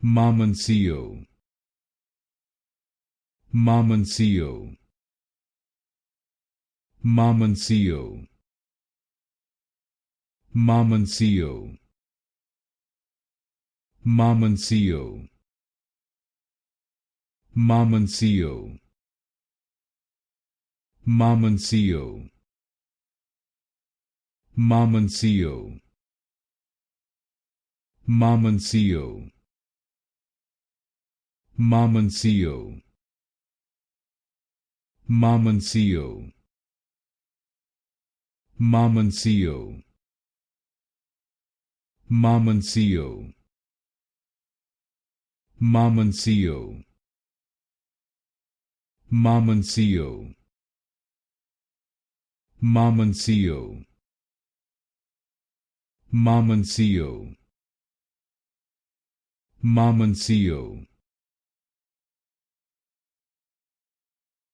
Mamoncillo, Mamoncillo, Mamoncillo, Mamoncillo, Mamoncillo, Mamoncillo, Mamoncillo, Mamoncillo, Mamoncillo, Mamoncillo, Mamoncillo, Mamoncillo, Mamoncillo, Mamoncillo, Mamoncillo, Mamoncillo, Mamoncillo, Mamoncillo,